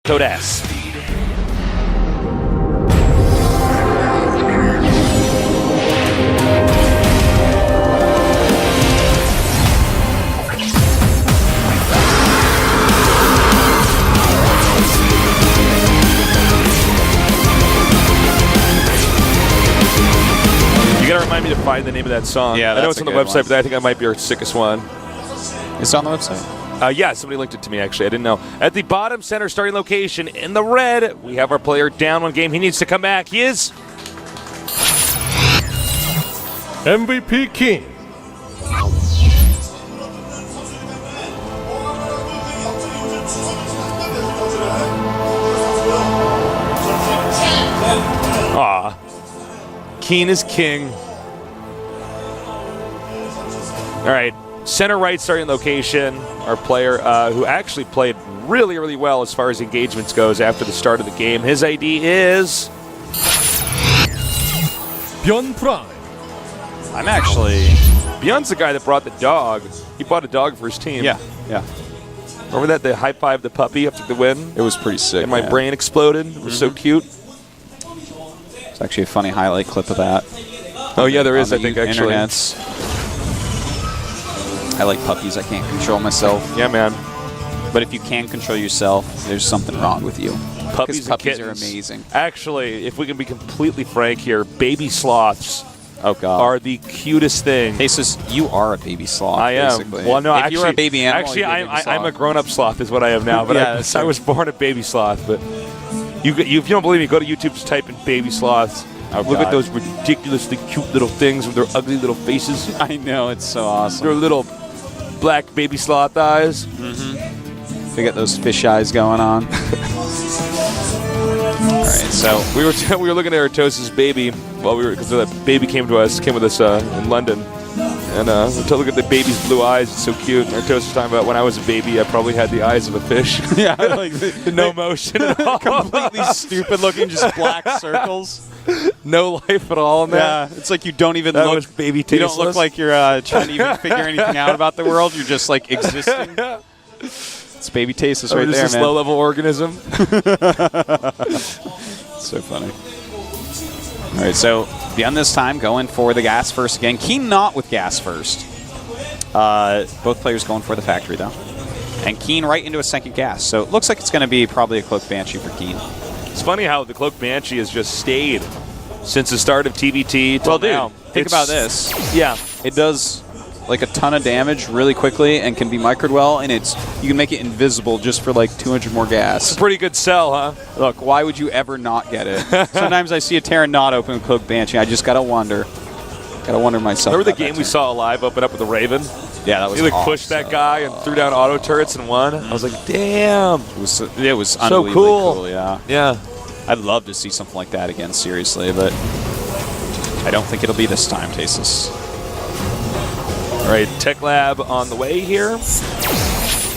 code S. You gotta remind me to find the name of that song. Yeah, I know it's on the website, but I think that might be our sickest one. It's on the website? Yeah, somebody linked it to me, actually. I didn't know. At the bottom center starting location in the red, we have our player down one game. He needs to come back. He is MVP King. Aw. Keen is king. All right. Center right starting location. Our player who actually played really, really well as far as engagements goes after the start of the game. His ID is Byun Prime. I'm actually... Byun's the guy that brought the dog. He bought a dog for his team. Yeah. Remember that? They high-fived the puppy after the win? It was pretty sick, And my brain exploded. It was so cute. It's actually a funny highlight clip of that. Oh, yeah, there is, I think, actually. Internets. I like puppies. I can't control myself. Yeah, man. But if you can control yourself, there's something wrong with you. Puppies are kittens. amazing. Actually, if we can be completely frank here, baby sloths are the cutest thing. Faces, you are a baby sloth. I am. Basically. Well, no, if actually, you were a baby animal, actually, you'd be a baby sloth. I'm a grown-up sloth, is what I am now. But Yeah, I was born a baby sloth. But if you don't believe me, go to YouTube, just type in baby sloths. Look at those ridiculously cute little things with their ugly little faces. I know, it's so awesome. Their little black baby sloth eyes. They got those fish eyes going on. All right, so we were looking at Artos's baby while because that baby came with us in London, and look at the baby's blue eyes. It's so cute. Artos was talking about when I was a baby, I probably had the eyes of a fish. yeah, like no motion at all. completely stupid looking, just black circles. No life at all in that. Yeah, it's like you don't even That look. was baby You tasteless. don't look like you're trying to even figure anything out about the world. You're just like existing. It's baby tasteless right there, Just man. this low-level organism. So funny. All right, so beyond this time, going for the gas first again. Keen not with gas first. Both players going for the factory, though. And Keen right into a second gas. So it looks like it's going to be probably a Cloak Banshee for Keen. It's funny how the Cloak Banshee has just stayed since the start of TBT till now. Think about this. Yeah. It does like a ton of damage really quickly and can be microed well, and you can make it invisible just for like 200 more gas. It's a pretty good sell, huh? Look, why would you ever not get it? Sometimes I see a Terran not open with Cloak Banshee. I just gotta wonder. Gotta wonder myself. Remember the game we saw alive open up with the Raven? Yeah, that was He like awesome. pushed that guy and threw down auto turrets and won. I was like, damn. It was So unbelievably cool. Yeah. Yeah. I'd love to see something like that again, seriously, but I don't think it'll be this time, Tasis. All right, Tech Lab on the way here.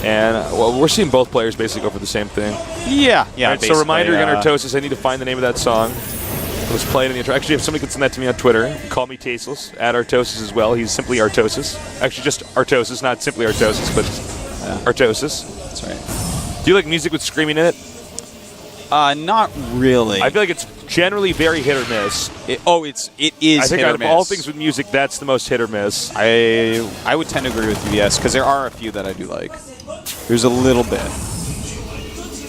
And, well, we're seeing both players basically go for the same thing. Yeah. All right, so reminder again, Artosis, I need to find the name of that song. It was played in the intro. Actually, if somebody could send that to me on Twitter, call me Tasteless, at Artosis as well. He's simply Artosis. Actually, just Artosis, not simply Artosis, but Artosis. That's right. Do you like music with screaming in it? Not really. I feel like it's generally very hit or miss. It is I think hit out or of miss. all things with music, that's the most hit or miss. I would tend to agree with you, yes, because there are a few that I do like. There's a little bit.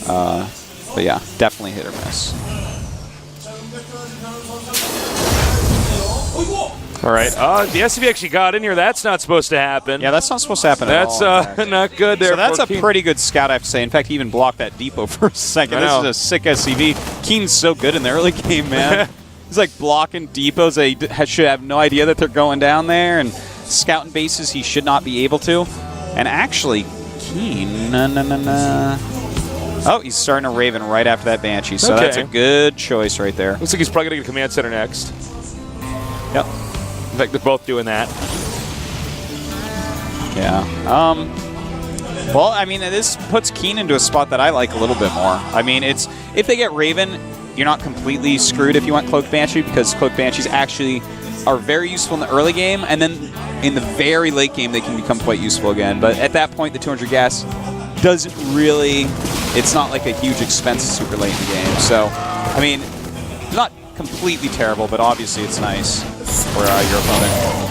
But yeah, definitely hit or miss. All right. The SCV actually got in here. That's not supposed to happen. Yeah, that's not supposed to happen at all. That's not good there. So that's a Keen. pretty good scout, I have to say. In fact, he even blocked that depot for a second. I know. This is a sick SCV. Keen's so good in the early game, man. He's like blocking depots that he should have no idea that they're going down there, and scouting bases he should not be able to. And actually, Keen, oh, he's starting a Raven right after that Banshee, so Okay. that's a good choice right there. Looks like he's probably going to get a command center next. Yep. In fact, they're both doing that. Yeah. Well, I mean, this puts Keen into a spot that I like a little bit more. I mean, it's if they get Raven, you're not completely screwed if you want Cloak Banshee, because Cloak Banshees actually are very useful in the early game, and then in the very late game they can become quite useful again. But at that point, the 200 gas doesn't really it's not like a huge expense super late in the game. So, I mean, not completely terrible, but obviously it's nice for your opponent.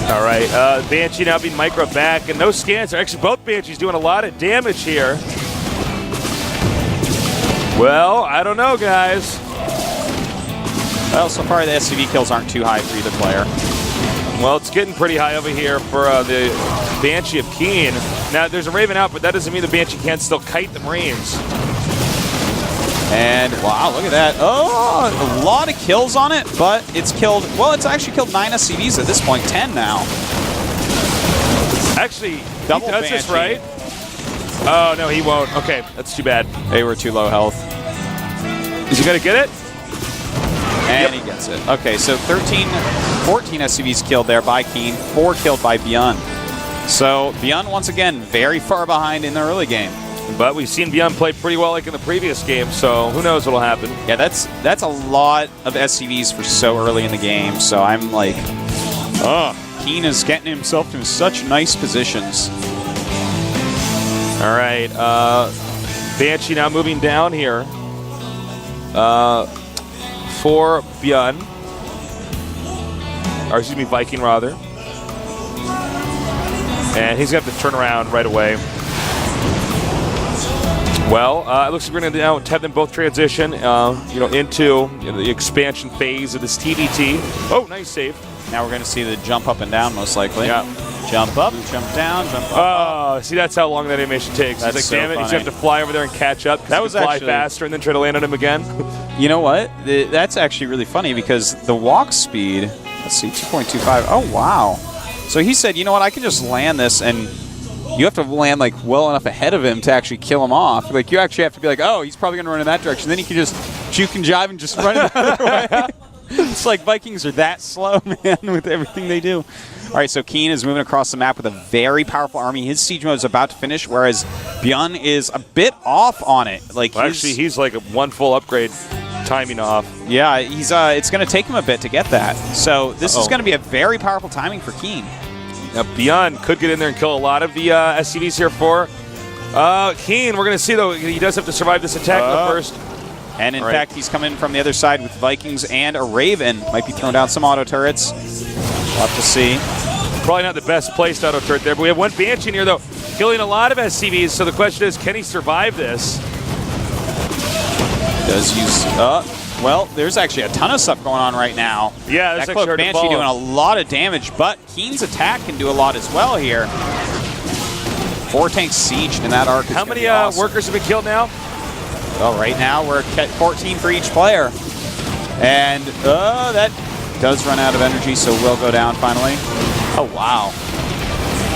All right, Banshee now being micro back, and no scans. Actually, both Banshees doing a lot of damage here. Well, I don't know, guys. Well, so far the SCV kills aren't too high for either player. Well, it's getting pretty high over here for the Banshee of Keen. Now, there's a Raven out, but that doesn't mean the Banshee can't still kite the Marines. And wow, look at that. Oh, a lot of kills on it, but it's killed, well, it's actually killed 9 SCVs at this point, 10 now. Actually, Double he does this Banshee. right. Oh, no, he won't. Okay, that's too bad. They were too low health. Is he going to get it? And he gets it. Okay, so 14 SCVs killed there by Keen, 4 killed by Byun. So Byun, once again, very far behind in the early game. But we've seen Byun play pretty well like in the previous game, so who knows what'll happen. Yeah, that's a lot of SCVs for so early in the game, so I'm like, Keen is getting himself in such nice positions. All right, Banshee now moving down here for Byun. Or excuse me, Viking rather. And he's going to have to turn around right away. Well, it looks like we're going to now have them both transition, into the expansion phase of this TDT. Oh, nice save. Now we're going to see the jump up and down, most likely. Yeah. Jump up, jump down, jump up. Oh, see, that's how long that animation takes. That's he's like, so damn it, he's funny. going to have to fly over there and catch up. That was fly actually faster and then try to land on him again. You know what? That's actually really funny because the walk speed, let's see, 2.25. Oh, wow. So he said, you know what, I can just land this, and you have to land like well enough ahead of him to actually kill him off. Like, you actually have to be like, oh, he's probably going to run in that direction. Then you can just juke and jive and just run the other way. It's like Vikings are that slow, man, with everything they do. All right, so Keen is moving across the map with a very powerful army. His siege mode is about to finish, whereas Byun is a bit off on it. Like, Well, actually, he's like one full upgrade timing off. yeah, he's it's going to take him a bit to get that. So this is going to be a very powerful timing for Keen. Now, Byun could get in there and kill a lot of the SCVs here for Keen. We're going to see, though, he does have to survive this attack in the first. And in fact, he's coming from the other side with Vikings and a Raven. Might be throwing down some auto turrets. We'll have to see. Probably not the best placed auto turret there, but we have one Banshee in here, though, killing a lot of SCVs. So the question is, can he survive this? Does use... well, there's actually a ton of stuff going on right now. Yeah, that's that actually Cloak hard to Banshee follow. doing a lot of damage, but Keen's attack can do a lot as well here. 4 tanks sieged in that arc. How many workers have been killed now? Well, right now we're at 14 for each player. And that does run out of energy, so we'll go down finally. Oh, wow.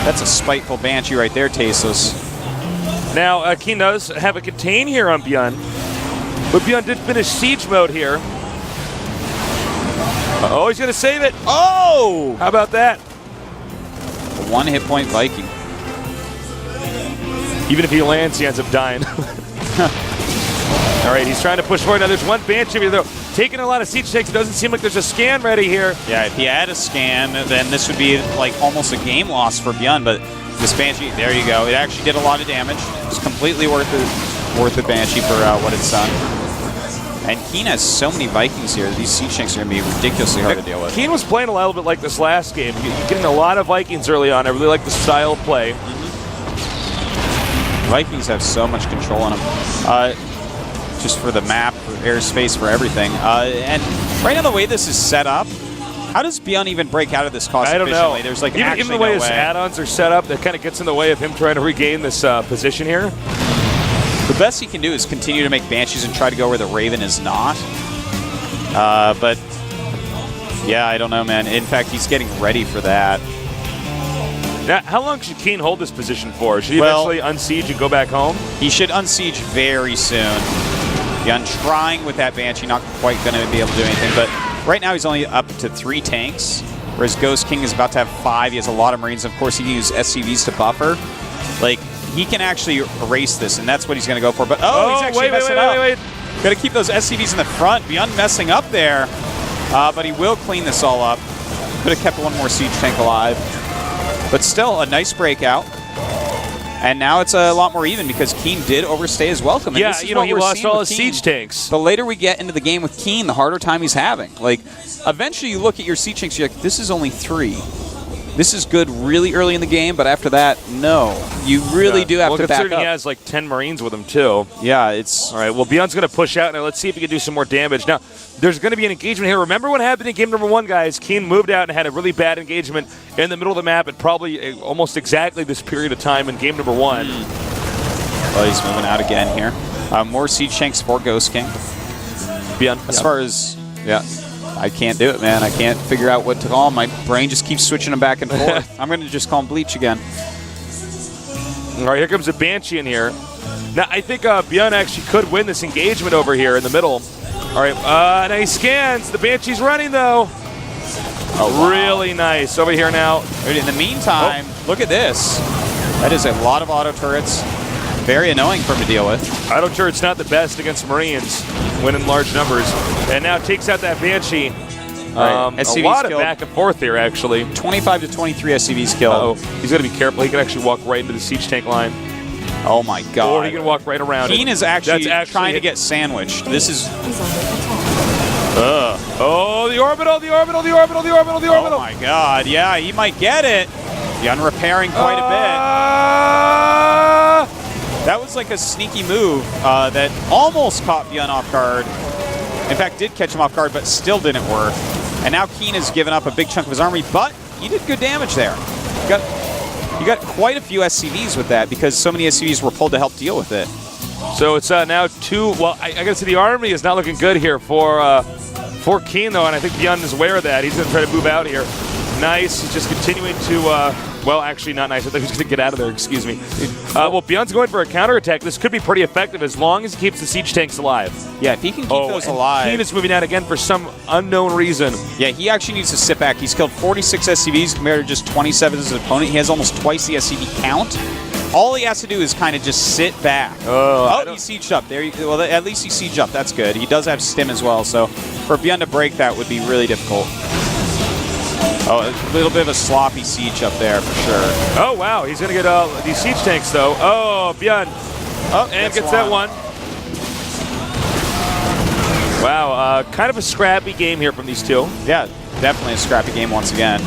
That's a spiteful Banshee right there, Tasteless. Now, Keen does have a contain here on Byun, but Byun did finish siege mode here. Oh, he's going to save it. Oh! How about that? A 1 hit point Viking. Even if he lands, he ends up dying. All right, he's trying to push forward. Now there's one Banshee here, though, taking a lot of siege takes. It doesn't seem like there's a scan ready here. Yeah, if he had a scan, then this would be like almost a game loss for Byun, but this Banshee, there you go. It actually did a lot of damage. It's completely worth it, Banshee, for what it's done. And Keen has so many Vikings here. These siege tanks are going to be ridiculously hard to deal with. Keen was playing a little bit like this last game. You're getting a lot of Vikings early on. I really like the style of play. Vikings have so much control on them. Just for the map, for airspace, for everything. And right now, the way this is set up, how does Byun even break out of this cost efficiently? I don't know. There's like even actually the way no his way. add-ons are set up, that kind of gets in the way of him trying to regain this position here. The best he can do is continue to make Banshees and try to go where the Raven is not. But yeah, I don't know, man. In fact, he's getting ready for that. Now, how long should Keen hold this position for? Should he eventually unsiege and go back home? He should unsiege very soon. Byun trying with that Banshee, not quite going to be able to do anything. But right now he's only up to 3 tanks, whereas Ghost King is about to have 5. He has a lot of Marines. Of course, he can use SCVs to buffer. Like, he can actually erase this, and that's what he's going to go for. But he's actually messing up. Wait. Got to keep those SCVs in the front. Byun messing up there, but he will clean this all up. Could have kept one more siege tank alive. But still, a nice breakout. And now it's a lot more even because Keen did overstay his welcome. And Yeah, this is you know, what he we're lost seeing all with his Keen. siege tanks. The later we get into the game with Keen, the harder time he's having. Like, eventually you look at your siege tanks, you're like, this is only 3. This is good really early in the game, but after that, no. You really do have to back considering up. he has like 10 Marines with him too. Yeah, it's... All right, well, Byun's going to push out. Now let's see if he can do some more damage. Now, there's going to be an engagement here. Remember what happened in game number 1, guys? Keen moved out and had a really bad engagement in the middle of the map at probably almost exactly this period of time in game number 1. Well, he's moving out again here. More siege tanks for Ghost King. Byun. As far as... Yeah. I can't do it, man. I can't figure out what to call him. My brain just keeps switching them back and forth. I'm going to just call him Bleach again. All right, here comes a Banshee in here. Now, I think Byun actually could win this engagement over here in the middle. All right, now he scans. The Banshee's running, though. Oh, wow. Really nice. Over here now. In the meantime, look at this. That is a lot of auto turrets. Very annoying for him to deal with. Auto turret's not the best against Marines when in large numbers. And now takes out that Banshee. Right. A lot of back and forth here, actually. 25 to 23 SCVs killed. Uh-oh. He's got to be careful. He can actually walk right into the siege tank line. Oh, my God. Or he can walk right around Keen it. is actually trying to get sandwiched. This is... Oh, the orbital, the orbital, the orbital, the orbital, the orbital. Oh, my God. Yeah, he might get it. Byun repairing quite a bit. That was like a sneaky move that almost caught Byun off guard. In fact, did catch him off guard, but still didn't work. And now Keen has given up a big chunk of his army, but he did good damage there. You got quite a few SCVs with that because so many SCVs were pulled to help deal with it. So it's now 2. Well, I got to say the army is not looking good here for Keen, though, and I think Byun is aware of that. He's going to try to move out here. Nice. He's just continuing to, well, actually not nice. I thought he was going to get out of there, excuse me. Well, Byun's going for a counterattack. This could be pretty effective as long as he keeps the siege tanks alive. Yeah, if he can keep those alive. Keen is moving out again for some unknown reason. Yeah, he actually needs to sit back. He's killed 46 SCVs compared to just 27 as his opponent. He has almost twice the SCV count. All he has to do is kind of just sit back. Oh, he sieged up. There. Well, at least he sieged up. That's good. He does have stim as well, so for Byun to break that would be really difficult. Oh, a little bit of a sloppy siege up there for sure. Oh, wow. He's going to get these siege tanks, though. Oh, Byun. Oh, and gets that one. Wow, kind of a scrappy game here from these two. Yeah, definitely a scrappy game once again.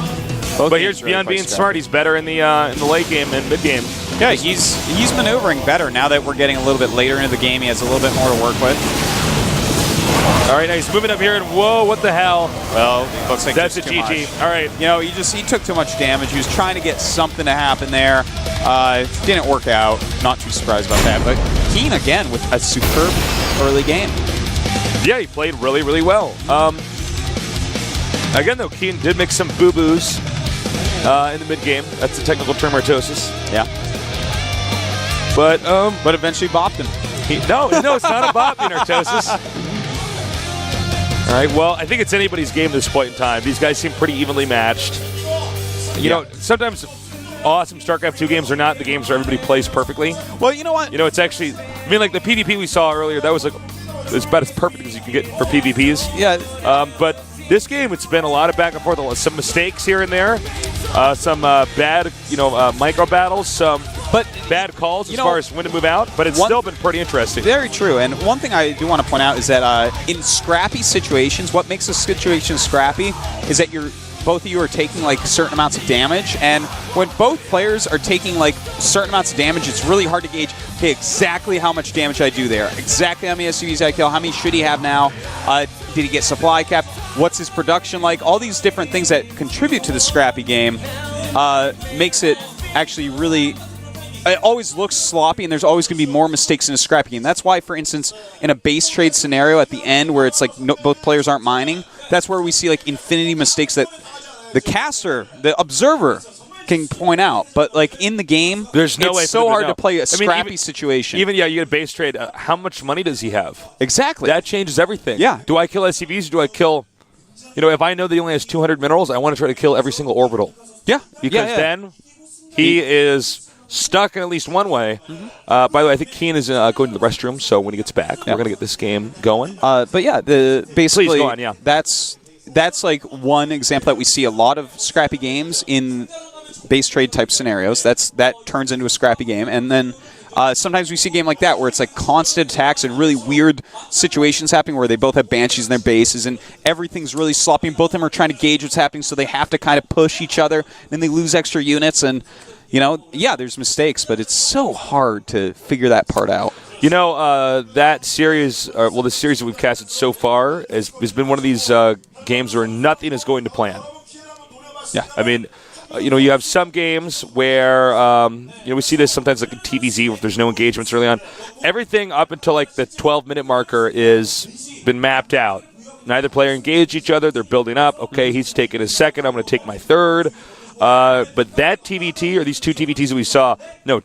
But here's Byun being smart. He's better in the late game and mid game. Yeah, he's maneuvering better now that we're getting a little bit later into the game. He has a little bit more to work with. All right, now he's moving up here, and whoa, what the hell? Well, looks like that's a GG. All right. You know, he took too much damage. He was trying to get something to happen there. Didn't work out. Not too surprised about that. But Keen, again, with a superb early game. Yeah, he played really, really well. Again, though, Keen did make some boo-boos in the mid-game. That's the technical term, artosis. Yeah. But eventually bopped him. No, it's not a bop in artosis. All right, well, I think it's anybody's game at this point in time. These guys seem pretty evenly matched. You know, sometimes awesome StarCraft 2 games are not the games where everybody plays perfectly. Well, you know what? You know, it's actually, I mean, like the PvP we saw earlier, that was like, it's about as perfect as you can get for PvPs. Yeah. But this game, it's been a lot of back and forth, some mistakes here and there, some bad, micro battles, some bad calls as far as when to move out, but it's still been pretty interesting. Very true. And one thing I do want to point out is that in scrappy situations, what makes a situation scrappy is that both of you are taking like certain amounts of damage, and when both players are taking like certain amounts of damage, it's really hard to gauge, okay, exactly how much damage I do there, exactly how many SCVs I kill, how many should he have now, did he get supply capped, what's his production like, all these different things that contribute to the scrappy game makes it actually really... It always looks sloppy, and there's always going to be more mistakes in a scrappy game. That's why, for instance, in a base trade scenario at the end where it's like both players aren't mining, that's where we see like infinity mistakes that the caster, the observer, can point out. But like in the game, there's no way it's so hard to play a scrappy situation. Even, you get a base trade. How much money does he have? Exactly. That changes everything. Yeah. Do I kill SCVs or do I kill... if I know that he only has 200 minerals, I want to try to kill every single orbital. Yeah. Because then he is... stuck in at least one way. By the way, I think Keen is going to the restroom, so when he gets back, we're going to get this game going. But yeah, basically, please go on, that's like one example that we see a lot of scrappy games in base trade type scenarios. That turns into a scrappy game. And then sometimes we see a game like that where it's like constant attacks and really weird situations happening where they both have Banshees in their bases and everything's really sloppy. Both of them are trying to gauge what's happening, so they have to kind of push each other. Then they lose extra units. And, yeah, there's mistakes, but it's so hard to figure that part out. That series, the series that we've casted so far has been one of these games where nothing is going to plan. Yeah. I mean, you have some games where, we see this sometimes like in TVZ where there's no engagements early on. Everything up until like the 12-minute marker is been mapped out. Neither player engaged each other. They're building up. Okay, he's taking his second. I'm going to take my third. But that TVT, or these two TVTs that we saw,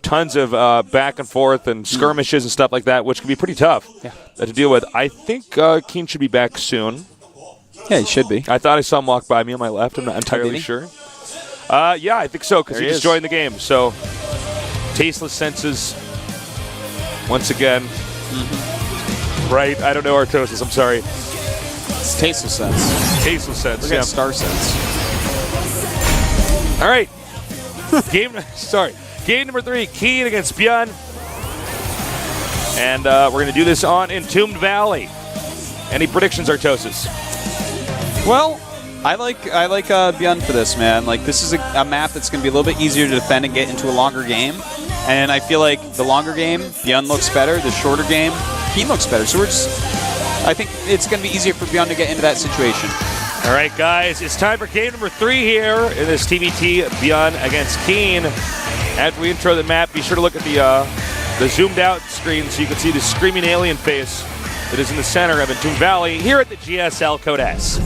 tons of back and forth and skirmishes and stuff like that, which can be pretty tough to deal with. I think Keen should be back soon. Yeah, he should be. I thought I saw him walk by me on my left. I'm not entirely sure. Yeah, I think so, because he just joined the game. So, Tasteless Senses, once again. Right, I don't know Artosis, I'm sorry. It's Tasteless Sense. Tasteless Sense, Look at Star Sense. All right. Game number 3, Keen against Byun. And we're going to do this on Entombed Valley. Any predictions, Artosis? Well, I like Byun for this, man. Like, this is a map that's going to be a little bit easier to defend and get into a longer game. And I feel like the longer game, Byun looks better. The shorter game, Keen looks better. So I think it's going to be easier for Byun to get into that situation. All right, guys, it's time for game number 3 here in this TBT, Byun against Keen. After we intro the map, be sure to look at the zoomed-out screen so you can see the screaming alien face that is in the center of Entombed Valley here at the GSL Code S.